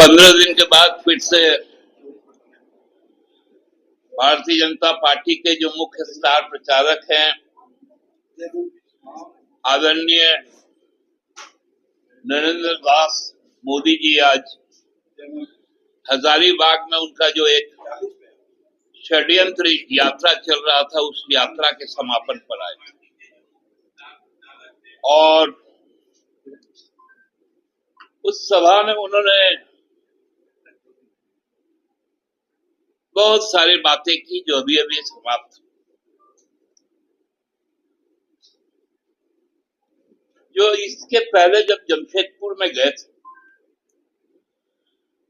15 दिन के बाद फिर से भारतीय जनता पार्टी के जो मुख्य स्टार प्रचारक हैं आदरणीय नरेंद्र दास मोदी जी आज हजारीबाग में उनका जो एक षड्यंत्र यात्रा चल रहा था उस यात्रा के समापन पर आए और उस सभा में उन्होंने बहुत सारी बातें की जो अभी अभी समाप्त। जो इसके पहले जब जमशेदपुर में गए थे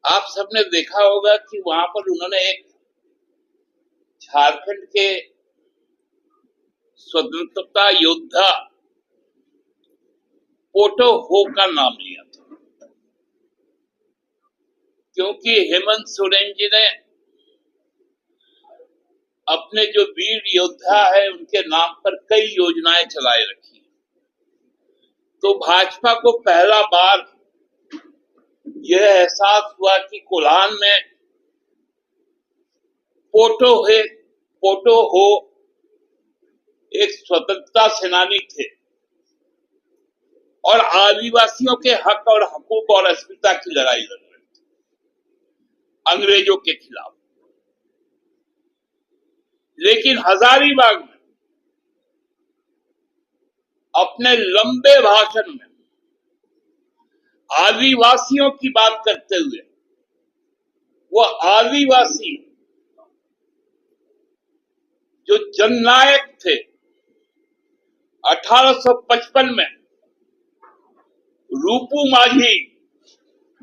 आप सबने देखा होगा कि वहां पर उन्होंने एक झारखंड के स्वतंत्रता योद्धा पोटो हो का नाम लिया था, क्योंकि हेमंत सोरेन जी ने अपने जो वीर योद्धा है उनके नाम पर कई योजनाएं चलाए रखी। तो भाजपा को पहला बार यह एहसास हुआ कि कोल्हान में पोटो हो एक स्वतंत्रता सेनानी थे और आदिवासियों के हक और हकूक और अस्मिता की लड़ाई लड़ रहे थे अंग्रेजों के खिलाफ। लेकिन हजारीबाग में अपने लंबे भाषण में आदिवासियों की बात करते हुए वो आदिवासी जो जननायक थे 1855 में रूपू माझी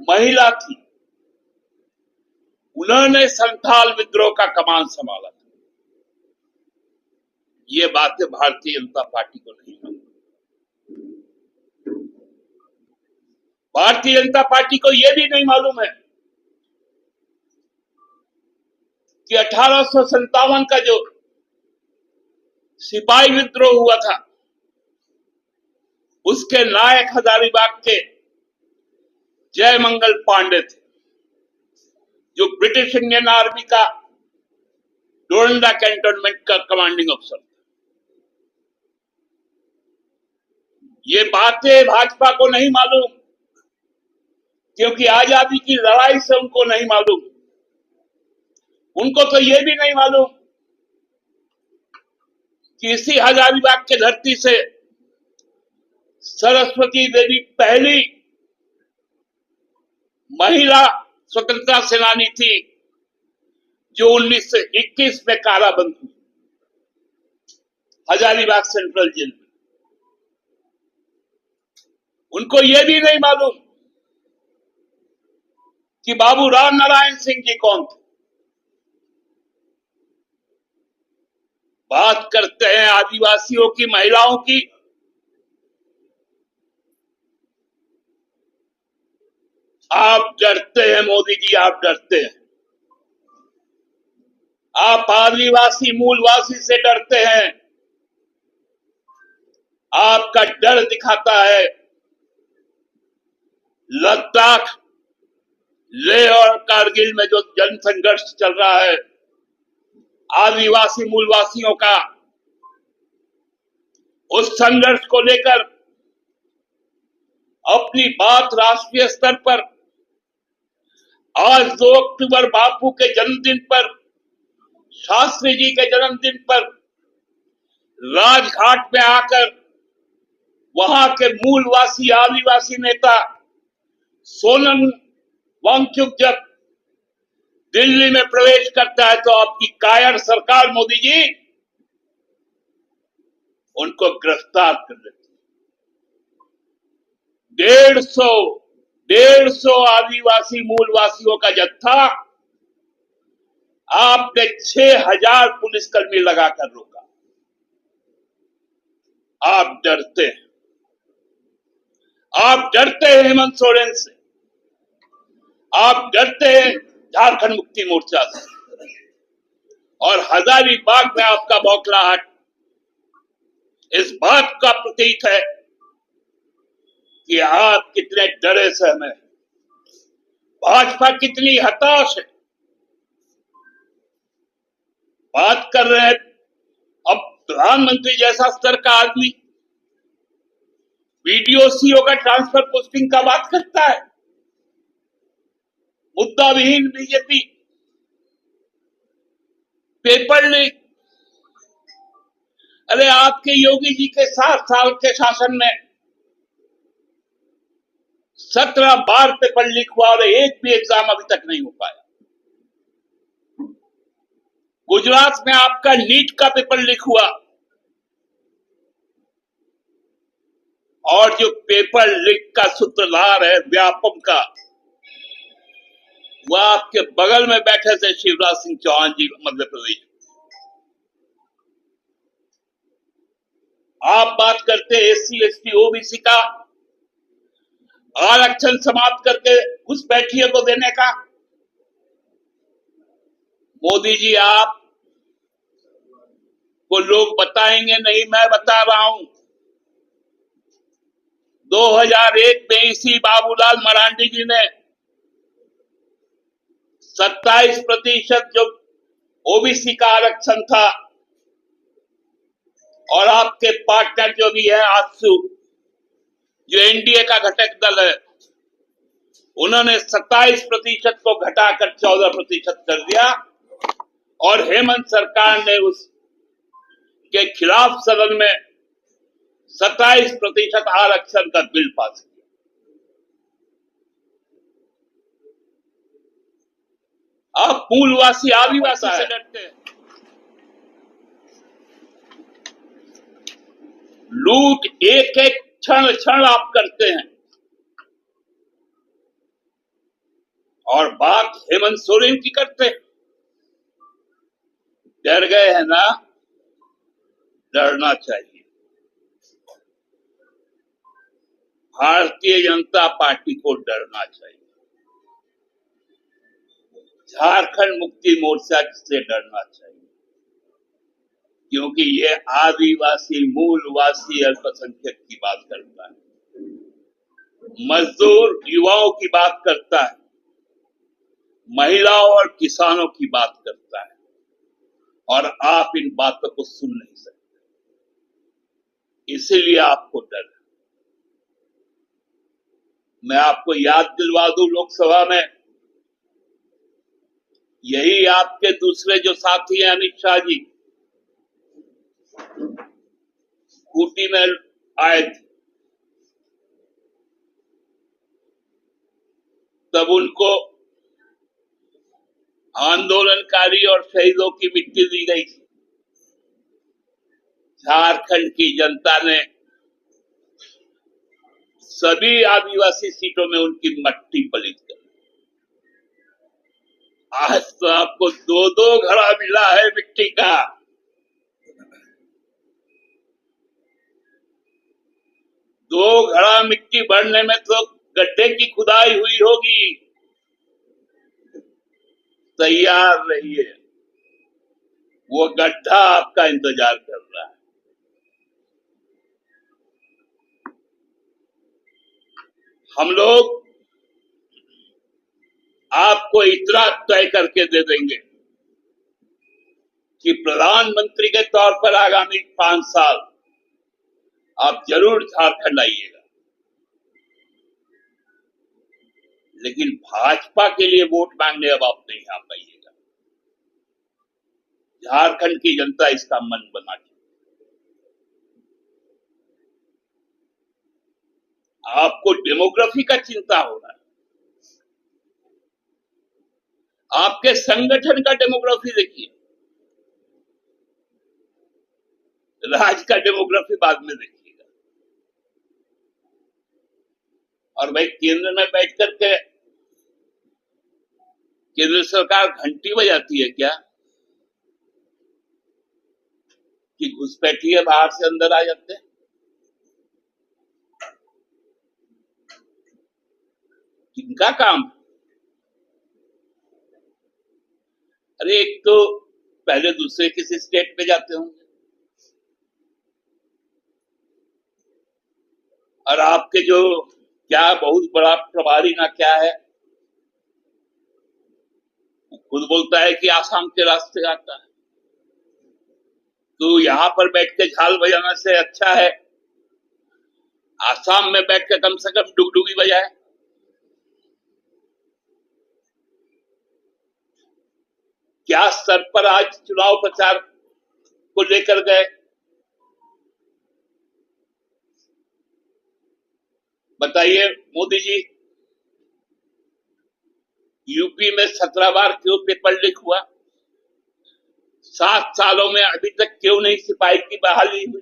महिला थी, उन्होंने संथाल विद्रोह का कमान संभाला था। ये बातें भारतीय जनता पार्टी को नहीं मालूम। भारतीय जनता पार्टी को यह भी नहीं मालूम है कि 1857 का जो सिपाही विद्रोह हुआ था उसके नायक हजारीबाग के जयमंगल पांडे थे, जो ब्रिटिश इंडियन आर्मी का डोरंडा कैंटोनमेंट का कमांडिंग अफसर। ये बातें भाजपा को नहीं मालूम क्योंकि आजादी की लड़ाई से उनको नहीं मालूम। उनको तो ये भी नहीं मालूम कि इसी हजारीबाग के धरती से सरस्वती देवी पहली महिला स्वतंत्रता सेनानी थी जो 1921 में काराबंद हुई हजारीबाग सेंट्रल जेल में। उनको यह भी नहीं मालूम कि बाबू राम नारायण सिंह जी कौन थे। बात करते हैं आदिवासियों की, महिलाओं की। आप डरते हैं मोदी जी, आप डरते हैं। आप आदिवासी मूलवासी से डरते हैं। आपका डर दिखाता है लद्दाख, लेह और कारगिल में जो जन संघर्ष चल रहा है आदिवासी मूलवासियों का, उस संघर्ष को लेकर अपनी बात राष्ट्रीय स्तर पर आज 2 अक्टूबर बापू के जन्मदिन पर, शास्त्री जी के जन्मदिन पर राजघाट में आकर वहां के मूलवासी आदिवासी नेता सोनम वांगचुक जब दिल्ली में प्रवेश करता है तो आपकी कायर सरकार मोदी जी उनको गिरफ्तार कर लेती है। 150 आदिवासी मूलवासियों का जत्था आपने 6000 पुलिसकर्मी लगाकर रोका। आप डरते हैं, आप डरते हैं हेमंत सोरेन से, आप डरते हैं झारखंड मुक्ति मोर्चा से, और हजारीबाग में आपका बौखलाहट इस बात का प्रतीक है कि आप कितने डरे सहमे। भाजपा कितनी हताश है। बात कर रहे हैं अब प्रधानमंत्री जैसा स्तर का आदमी वीडियो सीओ का ट्रांसफर पोस्टिंग का बात करता है। मुद्दा विहीन बीजेपी, पेपर लीक। अरे आपके योगी जी के 7 साल के शासन में 17 बार पेपर लीक हुआ और एक भी एग्जाम अभी तक नहीं हो पाया। गुजरात में आपका नीट का पेपर लीक हुआ और जो पेपर लीक का सूत्रधार है व्यापम का, वह आपके बगल में बैठे थे शिवराज सिंह चौहान जी मध्य प्रदेश। आप बात करते एससी एसटी ओबीसी का आरक्षण समाप्त करके घुसपैठियों को देने का। मोदी जी आप को लोग बताएंगे नहीं, मैं बता रहा हूं। 2001 में इसी बाबूलाल मरांडी जी ने 27% जो ओबीसी का आरक्षण था, और आपके पार्टनर जो भी है आजसू, जो एनडीए का घटक दल है, उन्होंने 27% को घटाकर 14% कर दिया और हेमंत सरकार ने उसके खिलाफ सदन में 27% आरक्षण का बिल पास किया। आप मूलवासी आदिवासी से डरते हैं। लूट एक एक क्षण क्षण आप करते हैं। और बात हेमंत सोरेन की करते हैं। डर गए हैं ना, डरना चाहिए। भारतीय जनता पार्टी को डरना चाहिए। झारखंड मुक्ति मोर्चा से डरना चाहिए, क्योंकि ये आदिवासी मूलवासी अल्पसंख्यक की बात करता है, मजदूर युवाओं की बात करता है, महिलाओं और किसानों की बात करता है, और आप इन बातों को सुन नहीं सकते। इसीलिए आपको डर है। मैं आपको याद दिलवा दूं, लोकसभा में यही आपके दूसरे जो साथी हैं अमित शाह जी, स्कूटी में आए थे, तब उनको आंदोलनकारी और शहीदों की मिट्टी दी गई थी। झारखंड की जनता ने सभी आदिवासी सीटों में उनकी मट्टी पलित कर। आज तो आपको 2-2 घड़ा मिला है मिट्टी का। दो घड़ा मिट्टी भरने में तो गड्ढे की खुदाई हुई होगी। तैयार रहिए, वो गड्ढा आपका इंतजार कर रहा है। हम लोग आपको इतना तय करके दे देंगे कि प्रधानमंत्री के तौर पर आगामी 5 साल आप जरूर झारखंड आइएगा, लेकिन भाजपा के लिए वोट मांगने अब आप नहीं आ पाइएगा। झारखंड की जनता इसका मन बना चुकी। आपको डेमोग्राफी का चिंता हो रहा है, आपके संगठन का डेमोग्राफी देखिए, राज्य का डेमोग्राफी बाद में देखिएगा। और भाई केंद्र में बैठ करके केंद्र सरकार घंटी बजाती है क्या कि घुसपैठिए बाहर से अंदर आ जाते हैं? किनका काम? अरे एक तो पहले दूसरे किसी स्टेट पे जाते होंगे, और आपके जो क्या बहुत बड़ा प्रभारी ना क्या है, खुद बोलता है कि आसाम के रास्ते आता है। तो यहां पर बैठ के झाल बजाने से अच्छा है आसाम में बैठ के कम से कम डुगडुगी बजाए। क्या स्तर पर आज चुनाव प्रचार को लेकर गए, बताइए मोदी जी। यूपी में 17 बार क्यों पेपर लीक हुआ? 7 सालों में अभी तक क्यों नहीं सिपाही की बहाली हुई?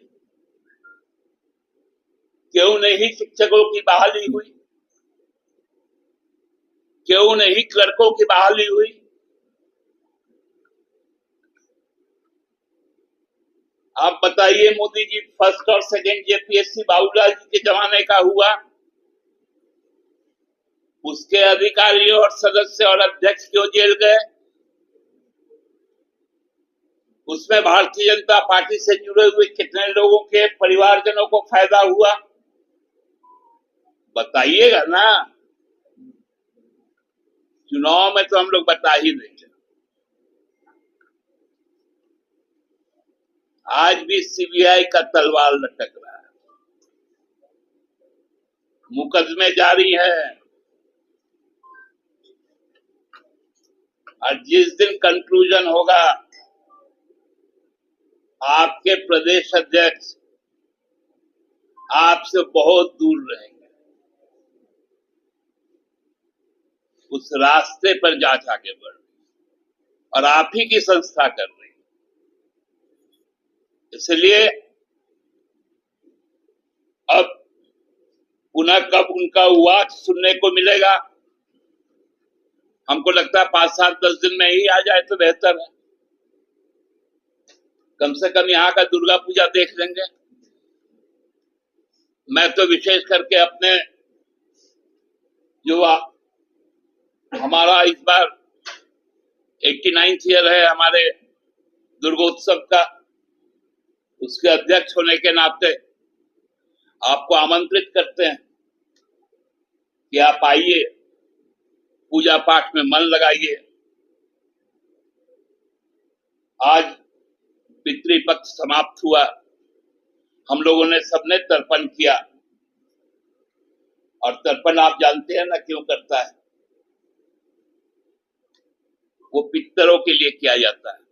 क्यों नहीं शिक्षकों की बहाली हुई? क्यों नहीं क्लर्कों की बहाली हुई? आप बताइए मोदी जी, फर्स्ट और सेकंड जेपीएससी बाबूलाल जी के जमाने का हुआ, उसके अधिकारी और सदस्य और अध्यक्ष क्यों जेल गए? उसमें भारतीय जनता पार्टी से जुड़े हुए कितने लोगों के परिवारजनों को फायदा हुआ? बताइएगा ना। चुनाव में तो हम लोग बता ही देंगे। आज भी सीबीआई का तलवार लटक रहा है, मुकदमे जारी है, और जिस दिन कंक्लूजन होगा आपके प्रदेश अध्यक्ष आपसे बहुत दूर रहेंगे। उस रास्ते पर जांच आगे बढ़ रही और आप ही की संस्था कर रही। इसलिए अब पुनः कब उनका वाच सुनने को मिलेगा? हमको लगता है 5, 7, 10 दिन में ही आ जाए तो बेहतर है। कम से कम यहाँ का दुर्गा पूजा देख लेंगे। मैं तो विशेष करके अपने जो हमारा इस बार 89th ईयर है हमारे दुर्गोत्सव का, उसके अध्यक्ष होने के नाते आपको आमंत्रित करते हैं कि आप आइए, पूजा पाठ में मन लगाइए। आज पितृपक्ष समाप्त हुआ, हम लोगों ने सबने तर्पण किया, और तर्पण आप जानते हैं ना क्यों करता है? वो पितरों के लिए किया जाता है।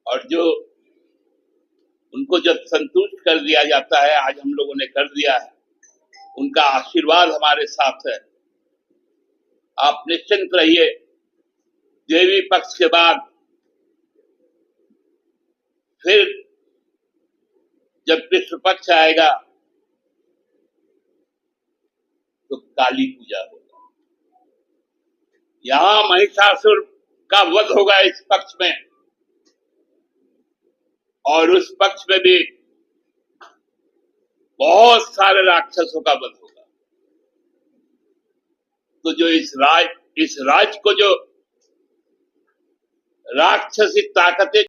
और जो उनको जब संतुष्ट कर दिया जाता है, आज हम लोगों ने कर दिया है, उनका आशीर्वाद हमारे साथ है। आप निश्चिंत रहिए, देवी पक्ष के बाद फिर जब कृष्ण पक्ष आएगा तो काली पूजा होगा। यहां महिषासुर का वध होगा इस पक्ष में, और उस पक्ष में भी बहुत सारे राक्षसों का वध होगा। तो जो इस राज को जो राक्षसी ताकतें